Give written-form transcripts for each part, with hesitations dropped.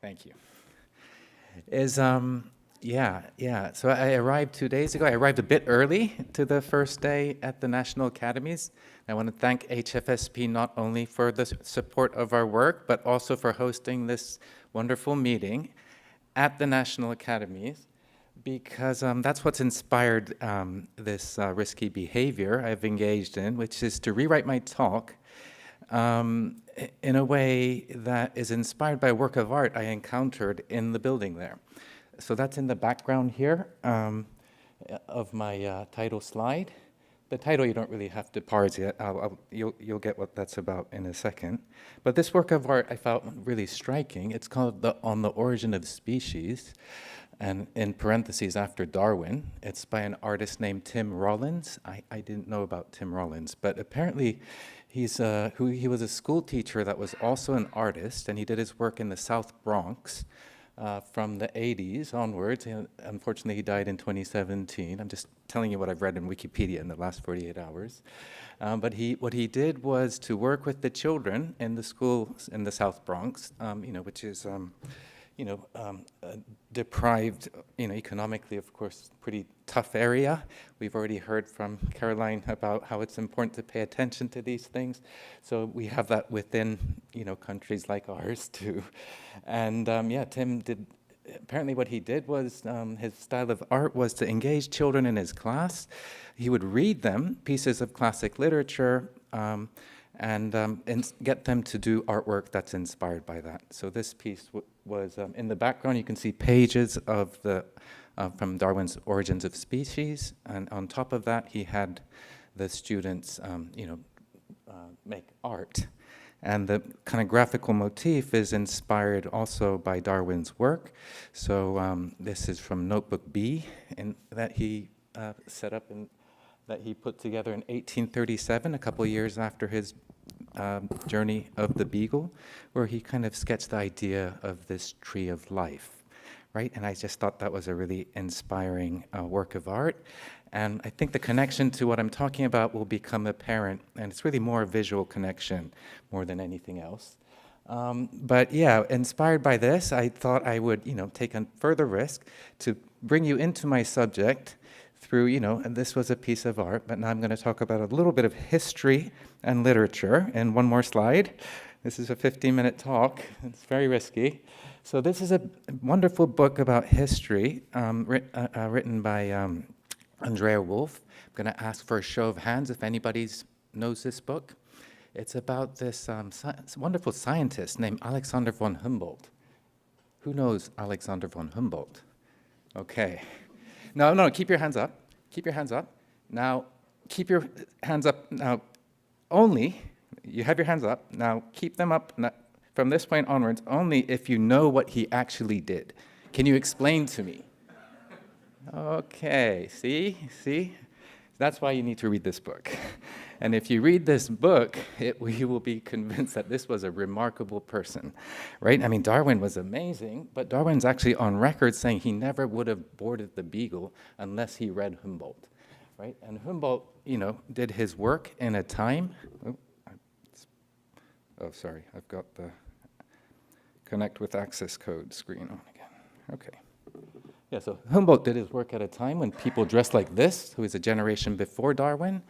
Thank you. So I arrived 2 days ago. I arrived a bit early to the first day at the National Academies. I want to thank HFSP not only for the support of our work, but also for hosting this wonderful meeting at the National Academies, because that's what's inspired this risky behavior I've engaged in, which is to rewrite my talk in a way that is inspired by a work of art I encountered in the building there. So that's in the background here of my title slide. The title you don't really have to parse yet. You'll get what that's about in a second. But this work of art I found really striking. It's called On the Origin of Species, and in parentheses after Darwin. It's by an artist named Tim Rollins. I didn't know about Tim Rollins, but apparently he was a school teacher that was also an artist, and he did his work in the South Bronx from the 80s onwards. Unfortunately, he died in 2017. I'm just telling you what I've read in Wikipedia in the last 48 hours. But what he did was to work with the children in the schools in the South Bronx, which is deprived, economically, of course, pretty tough area. We've already heard from Caroline about how it's important to pay attention to these things. So we have that within, countries like ours too. And Tim did, apparently what he did was, his style of art was to engage children in his class. He would read them pieces of classic literature, and get them to do artwork that's inspired by that. So this piece was in the background. You can see pages of from Darwin's Origins of Species, and on top of that, he had the students, make art. And the kind of graphical motif is inspired also by Darwin's work. So this is from Notebook B, that he set up and that he put together in 1837, a couple years after his journey of the Beagle, where he kind of sketched the idea of this tree of life, right? And I just thought that was a really inspiring work of art. And I think the connection to what I'm talking about will become apparent, and it's really more a visual connection more than anything else. But yeah, inspired by this, I thought I would, take a further risk to bring you into my subject through, and this was a piece of art, but now I'm going to talk about a little bit of history and literature. And one more slide. This is a 15-minute talk. It's very risky. So this is a wonderful book about history written by Andrea Wolf. I'm going to ask for a show of hands if anybody knows this book. It's about this wonderful scientist named Alexander von Humboldt. Who knows Alexander von Humboldt? Okay. No, keep your hands up. Keep your hands up. Now, keep your hands up now only. You have your hands up. Now, keep them up from this point onwards only if you know what he actually did. Can you explain to me? Okay, see? That's why you need to read this book. And if you read this book, you will be convinced that this was a remarkable person, right? I mean, Darwin was amazing, but Darwin's actually on record saying he never would have boarded the Beagle unless he read Humboldt, right? And Humboldt, did his work in a time. Sorry, I've got the connect with access code screen on again. Okay. Yeah, so Humboldt did his work at a time when people dressed like this, who is a generation before Darwin.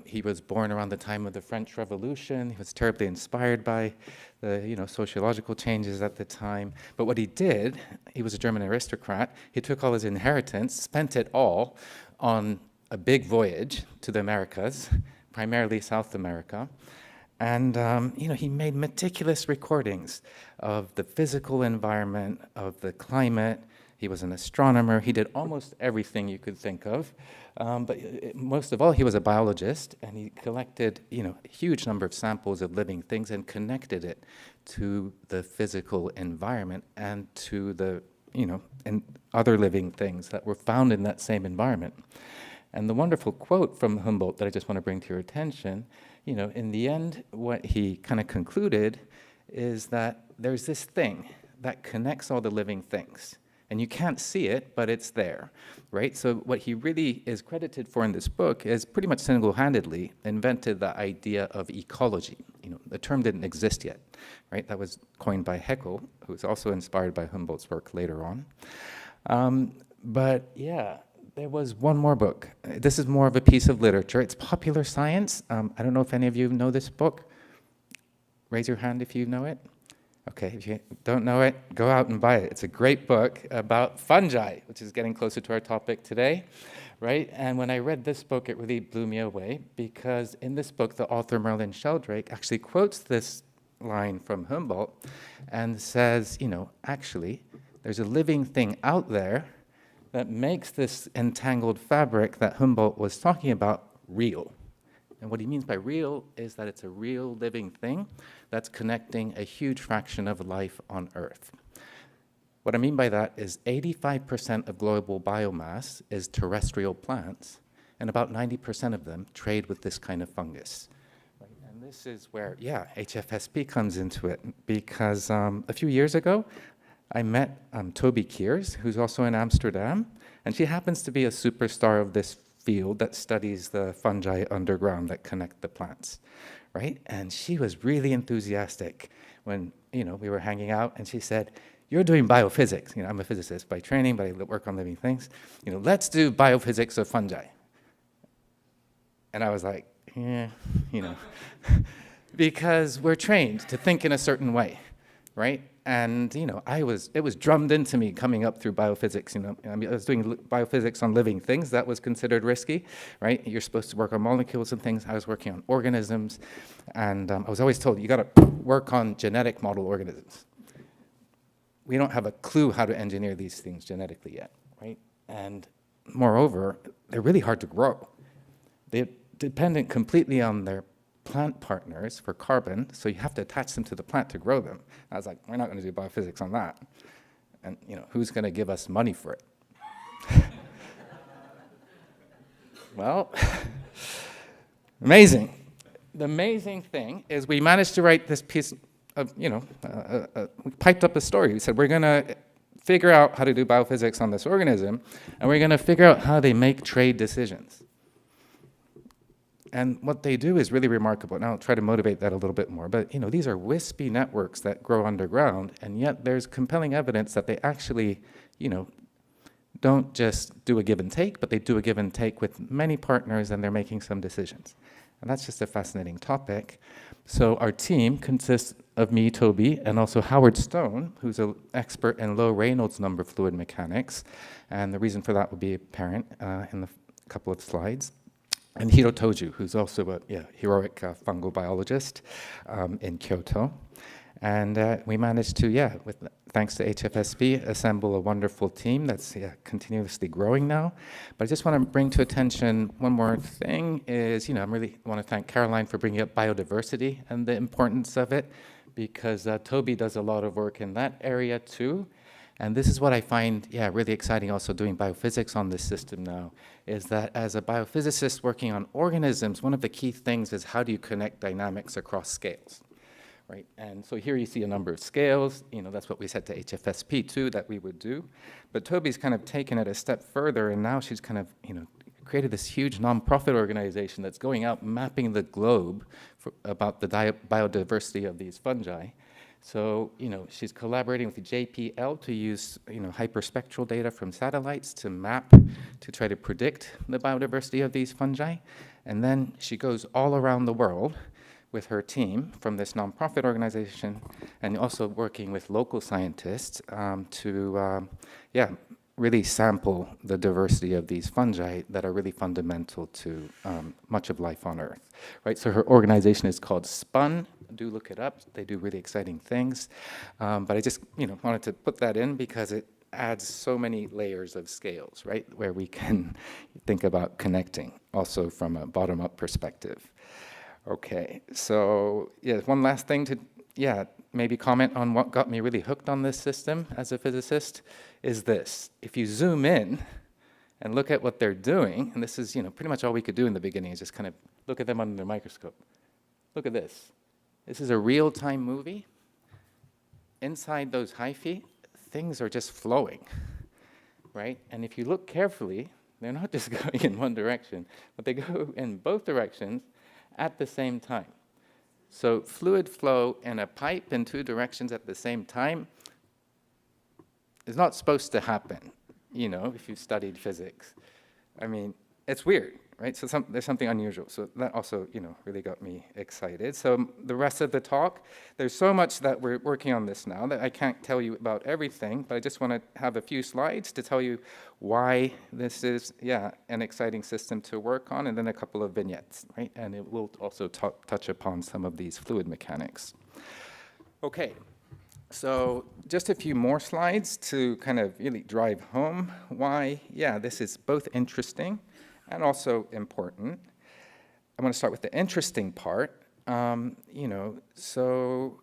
He was born around the time of the French Revolution. He was terribly inspired by the, sociological changes at the time. But what he did, he was a German aristocrat. He took all his inheritance, spent it all on a big voyage to the Americas, primarily South America. And, he made meticulous recordings of the physical environment, of the climate. He was an astronomer. He did almost everything you could think of. But most of all, he was a biologist, and he collected, a huge number of samples of living things and connected it to the physical environment and to the, and other living things that were found in that same environment. And the wonderful quote from Humboldt that I just want to bring to your attention, in the end, what he kind of concluded is that there's this thing that connects all the living things. And you can't see it, but it's there, right? So what he really is credited for in this book is pretty much single-handedly invented the idea of ecology, The term didn't exist yet, right? That was coined by Haeckel, who was also inspired by Humboldt's work later on. But yeah, there was one more book. This is more of a piece of literature. It's popular science. I don't know if any of you know this book. Raise your hand if you know it. Okay, if you don't know it, go out and buy it. It's a great book about fungi, which is getting closer to our topic today, right? And when I read this book, it really blew me away, because in this book, the author Merlin Sheldrake actually quotes this line from Humboldt and says, you know, actually, there's a living thing out there that makes this entangled fabric that Humboldt was talking about real. And what he means by real is that it's a real living thing that's connecting a huge fraction of life on Earth. What I mean by that is 85% of global biomass is terrestrial plants, and about 90% of them trade with this kind of fungus. Right? And this is where, yeah, HFSP comes into it, because a few years ago, I met Toby Keers, who's also in Amsterdam, and she happens to be a superstar of this field that studies the fungi underground that connect the plants, right? And she was really enthusiastic when, you know, we were hanging out, and she said, "You're doing biophysics." You know, I'm a physicist by training, but I work on living things. You know, let's do biophysics of fungi. And I was like, yeah, you know, because we're trained to think in a certain way, right? And, you know, it was drummed into me coming up through biophysics, you know. I mean, I was doing biophysics on living things. That was considered risky, right? You're supposed to work on molecules and things. I was working on organisms. And I was always told, you got to work on genetic model organisms. We don't have a clue how to engineer these things genetically yet, right? And moreover, they're really hard to grow. They're dependent completely on their plant partners for carbon, so you have to attach them to the plant to grow them. I was like, we're not going to do biophysics on that. And, you know, who's going to give us money for it? Well, amazing. The amazing thing is we managed to write this piece of, you know, we piped up a story. We said, we're going to figure out how to do biophysics on this organism, and we're going to figure out how they make trade decisions. And what they do is really remarkable. And I'll try to motivate that a little bit more. But, you know, these are wispy networks that grow underground, and yet there's compelling evidence that they actually, you know, don't just do a give and take, but they do a give and take with many partners, and they're making some decisions. And that's just a fascinating topic. So our team consists of me, Toby, and also Howard Stone, who's an expert in low Reynolds number fluid mechanics. And the reason for that will be apparent in the couple of slides. And Hiro Toju, who's also a heroic fungal biologist in Kyoto. And we managed to, thanks to HFSP, assemble a wonderful team that's continuously growing now. But I just want to bring to attention one more thing is, you know, I really want to thank Caroline for bringing up biodiversity and the importance of it, because Toby does a lot of work in that area too. And this is what I find, really exciting also doing biophysics on this system now, is that as a biophysicist working on organisms, one of the key things is how do you connect dynamics across scales, right? And so here you see a number of scales. You know, that's what we said to HFSP too, that we would do. But Toby's kind of taken it a step further, and now she's kind of, you know, created this huge nonprofit organization that's going out mapping the globe about the biodiversity of these fungi. So, you know, she's collaborating with the JPL to use, you know, hyperspectral data from satellites to map, to try to predict the biodiversity of these fungi. And then she goes all around the world with her team from this nonprofit organization, and also working with local scientists to really sample the diversity of these fungi that are really fundamental to much of life on Earth, right? So her organization is called SPUN. Do look it up. They do really exciting things. But I just, you know, wanted to put that in because it adds so many layers of scales, right, where we can think about connecting also from a bottom-up perspective. Okay, so one last thing to, maybe comment on what got me really hooked on this system as a physicist is this. If you zoom in and look at what they're doing, and this is, you know, pretty much all we could do in the beginning is just kind of look at them under the microscope. Look at this. This is a real-time movie. Inside those hyphae, things are just flowing, right? And if you look carefully, they're not just going in one direction, but they go in both directions at the same time. So fluid flow in a pipe in two directions at the same time is not supposed to happen, you know, if you've studied physics. I mean, it's weird, right? So there's something unusual. So that also, you know, really got me excited. So the rest of the talk, there's so much that we're working on this now that I can't tell you about everything, but I just want to have a few slides to tell you why this is, yeah, an exciting system to work on, and then a couple of vignettes, right? And it will also touch upon some of these fluid mechanics. Okay. So just a few more slides to kind of really drive home why, yeah, this is both interesting and also important. I want to start with the interesting part. You know, so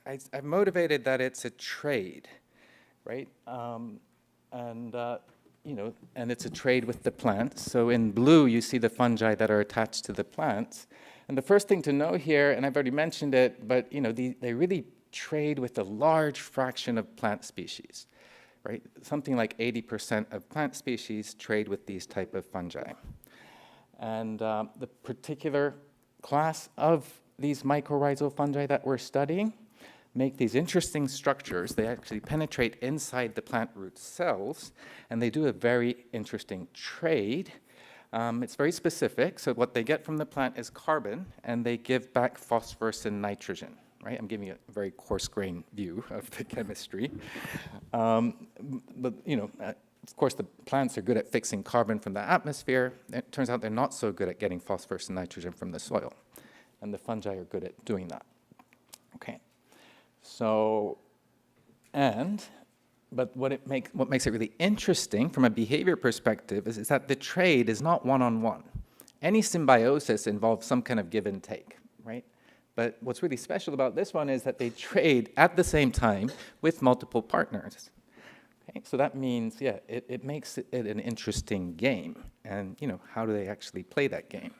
I've motivated that it's a trade, right? You know, and it's a trade with the plants. So in blue, you see the fungi that are attached to the plants. And the first thing to know here, and I've already mentioned it, but you know, they really trade with a large fraction of plant species, right? Something like 80% of plant species trade with these type of fungi. And the particular class of these mycorrhizal fungi that we're studying make these interesting structures. They actually penetrate inside the plant root cells, and they do a very interesting trade. It's very specific, so what they get from the plant is carbon, and they give back phosphorus and nitrogen. Right? I'm giving you a very coarse-grained view of the chemistry. But, you know, of course, the plants are good at fixing carbon from the atmosphere. It turns out they're not so good at getting phosphorus and nitrogen from the soil. And the fungi are good at doing that. Okay. So, but what makes it really interesting from a behavior perspective is that the trade is not one-on-one. Any symbiosis involves some kind of give and take, right? But what's really special about this one is that they trade at the same time with multiple partners. Okay? So that means, yeah, it makes it an interesting game. And, you know, how do they actually play that game?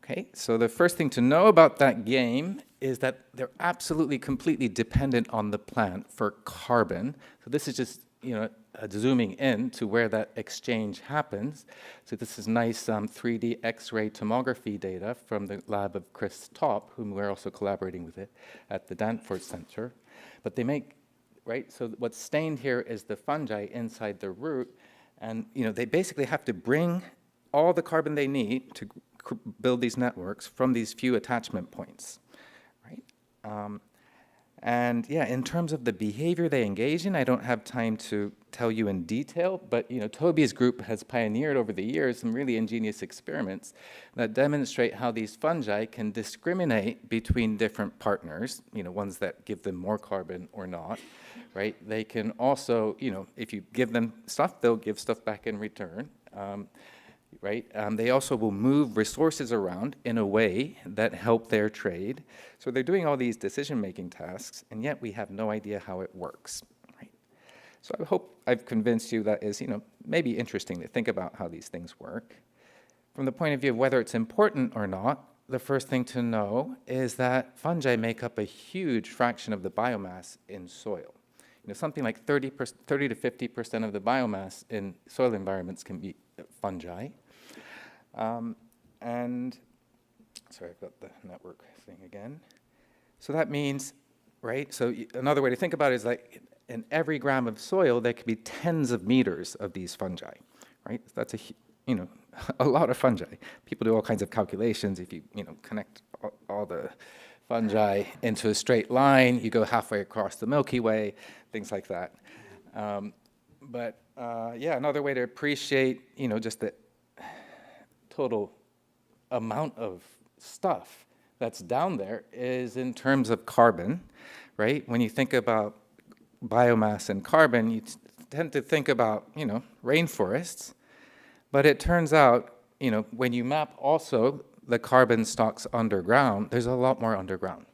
Okay, so the first thing to know about that game is that they're absolutely completely dependent on the plant for carbon. So this is just, you know, zooming in to where that exchange happens. So this is nice 3D X-ray tomography data from the lab of Chris Topp, whom we're also collaborating with it at the Danforth Center. But they make, right, so what's stained here is the fungi inside the root, and you know, they basically have to bring all the carbon they need to build these networks from these few attachment points, right? And yeah, in terms of the behavior they engage in, I don't have time to tell you in detail, but you know, Toby's group has pioneered over the years some really ingenious experiments that demonstrate how these fungi can discriminate between different partners, you know, ones that give them more carbon or not, right? They can also, you know, if you give them stuff, they'll give stuff back in return. Right? They also will move resources around in a way that help their trade. So they're doing all these decision-making tasks, and yet we have no idea how it works. Right? So I hope I've convinced you that is, you know, maybe interesting to think about how these things work. From the point of view of whether it's important or not, the first thing to know is that fungi make up a huge fraction of the biomass in soil. You know, something like 30 to 50% of the biomass in soil environments can be fungi. And, sorry, I've got the network thing again. So that means, right, so another way to think about it is like in every gram of soil, there could be tens of meters of these fungi, right? That's you know, a lot of fungi. People do all kinds of calculations. If you, you know, connect all the fungi into a straight line, you go halfway across the Milky Way, things like that. Yeah, another way to appreciate, you know, just the total amount of stuff that's down there is in terms of carbon, right? When you think about biomass and carbon, you tend to think about, you know, rainforests, but it turns out, you know, when you map also the carbon stocks underground, there's a lot more underground.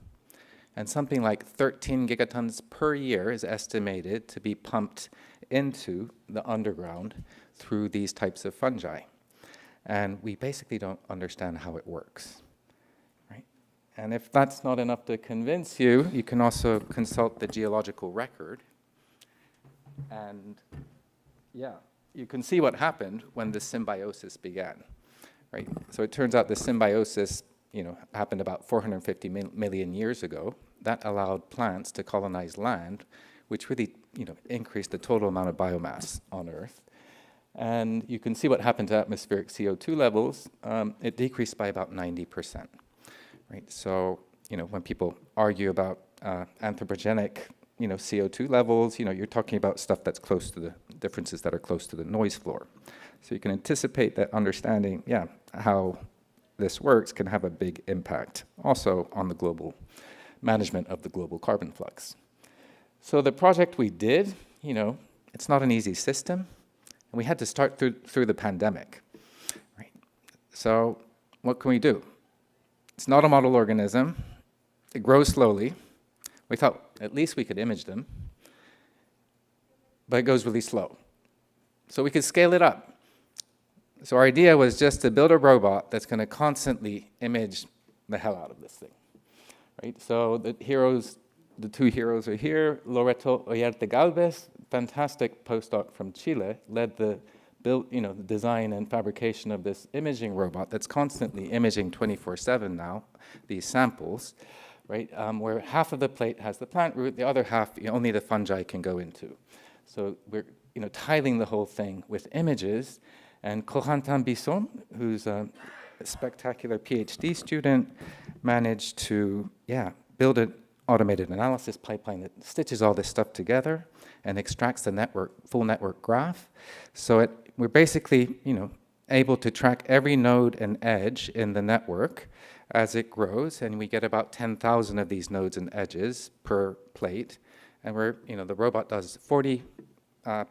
And something like 13 gigatons per year is estimated to be pumped into the underground through these types of fungi. And we basically don't understand how it works, right? And if that's not enough to convince you, you can also consult the geological record. And yeah, you can see what happened when the symbiosis began, right? So it turns out the symbiosis, happened about 450 million years ago. That allowed plants to colonize land, which really, increased the total amount of biomass on Earth. And you can see what happened to atmospheric CO2 levels. It decreased by about 90%, right? So, when people argue about anthropogenic, CO2 levels, you're talking about stuff that's close to the differences that are close to the noise floor. So you can anticipate that understanding, how this works can have a big impact also on the global management of the global carbon flux. So the project we did, it's not an easy system, and we had to start through the pandemic, right? So what can we do? It's not a model organism. It grows slowly. We thought at least we could image them, but it goes really slow. So we could scale it up. So our idea was just to build a robot that's going to constantly image the hell out of this thing, right? So the two heroes are here. Loreto Oyarte Galvez, fantastic postdoc from Chile, led the the design and fabrication of this imaging robot that's constantly imaging 24/7 now, these samples, right? Where half of the plate has the plant root, the other half only the fungi can go into. So we're tiling the whole thing with images. And Corentin Bisson, who's a spectacular PhD student, managed to build an automated analysis pipeline that stitches all this stuff together and extracts the full network graph. So we're basically able to track every node and edge in the network as it grows, and we get about 10,000 of these nodes and edges per plate. And the robot does 40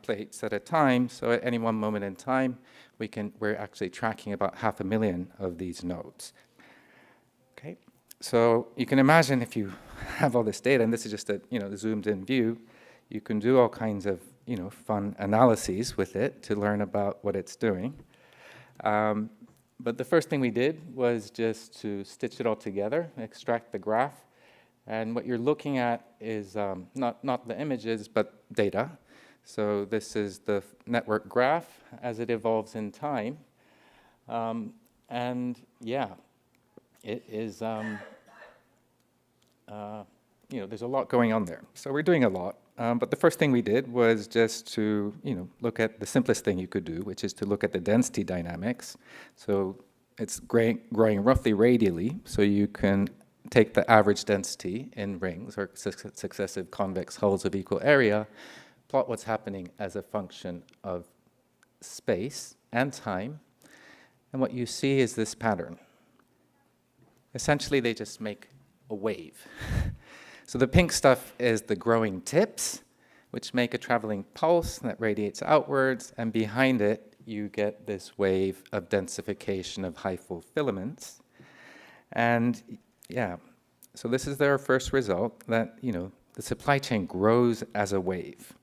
plates at a time, so at any one moment in time, we're actually tracking about 500,000 of these nodes. Okay, so you can imagine if you have all this data, and this is just a zoomed in view, you can do all kinds of fun analyses with it to learn about what it's doing. But the first thing we did was just to stitch it all together, extract the graph, and what you're looking at is not the images, but data. So this is the network graph as it evolves in time. And it is, there's a lot going on there. So we're doing a lot. But the first thing we did was just to, look at the simplest thing you could do, which is to look at the density dynamics. So it's growing roughly radially, so you can take the average density in rings or successive convex hulls of equal area, plot what's happening as a function of space and time, and what you see is this pattern. Essentially, they just make a wave. So the pink stuff is the growing tips, which make a traveling pulse that radiates outwards, and behind it, you get this wave of densification of hyphal filaments. And so this is their first result, that the supply chain grows as a wave.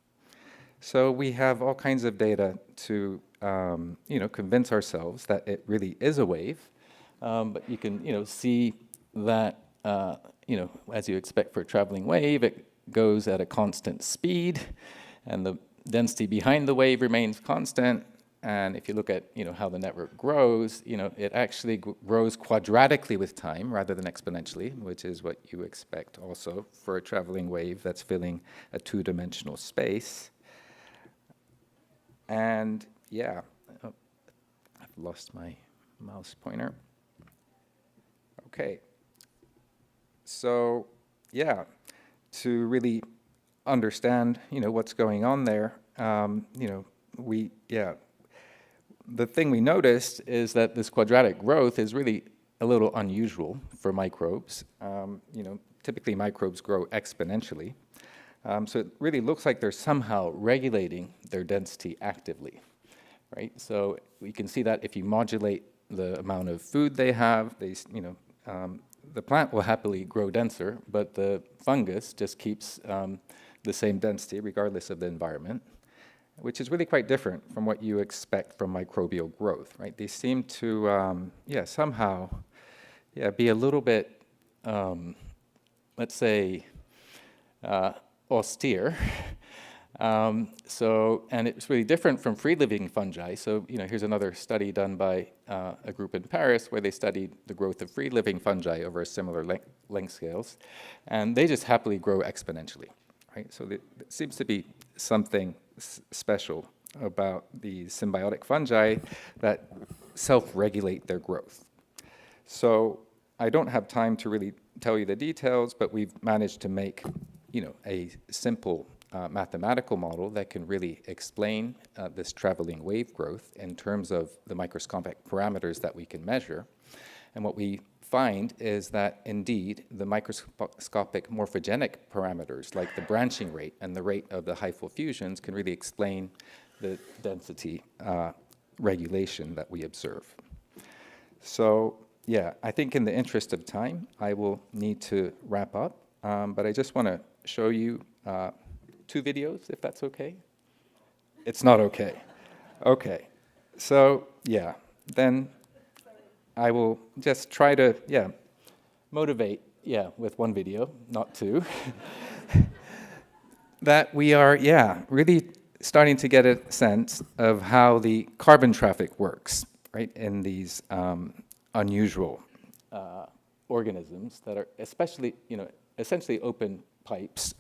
So we have all kinds of data to convince ourselves that it really is a wave. But you can see that as you expect for a traveling wave, it goes at a constant speed, and the density behind the wave remains constant. And if you look at how the network grows, it actually grows quadratically with time rather than exponentially, which is what you expect also for a traveling wave that's filling a two-dimensional space. And I've lost my mouse pointer. Okay. So to really understand what's going on there, the thing we noticed is that this quadratic growth is really a little unusual for microbes. Typically microbes grow exponentially. So it really looks like they're somehow regulating their density actively, right? So we can see that if you modulate the amount of food they have, the plant will happily grow denser, but the fungus just keeps the same density regardless of the environment, which is really quite different from what you expect from microbial growth, right? They seem to, somehow, be a little bit, let's say, austere, And it's really different from free-living fungi. So, here's another study done by a group in Paris where they studied the growth of free-living fungi over similar length scales, and they just happily grow exponentially, right? So there seems to be something special about the symbiotic fungi that self-regulate their growth. So I don't have time to really tell you the details, but we've managed to make, a simple mathematical model that can really explain this traveling wave growth in terms of the microscopic parameters that we can measure. And what we find is that indeed the microscopic morphogenic parameters like the branching rate and the rate of the hyphal fusions can really explain the density regulation that we observe. So yeah, I think in the interest of time, I will need to wrap up, but I just want to show you 2 videos, if that's okay. It's not okay. Okay. So yeah, then I will just try to, motivate, with 1 video, not 2, that we are, really starting to get a sense of how the carbon traffic works, right, in these unusual organisms that are especially, essentially open pipes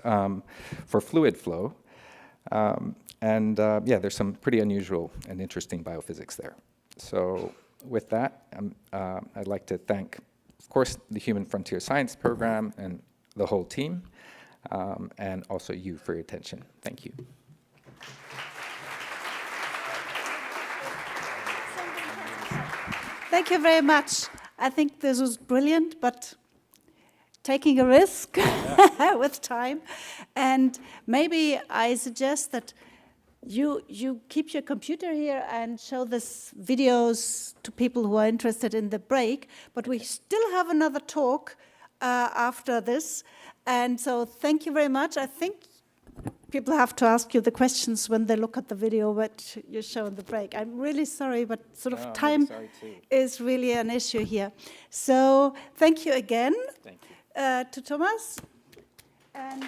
for fluid flow. There's some pretty unusual and interesting biophysics there. So with that, I'd like to thank, of course, the Human Frontier Science Program and the whole team, and also you for your attention. Thank you. Thank you very much. I think this was brilliant, but taking a risk with time. And maybe I suggest that you keep your computer here and show these videos to people who are interested in the break. But we still have another talk after this. And so thank you very much. I think people have to ask you the questions when they look at the video what you show in the break. I'm really sorry, but time is really an issue here. So thank you again. Thank you. To Thomas. And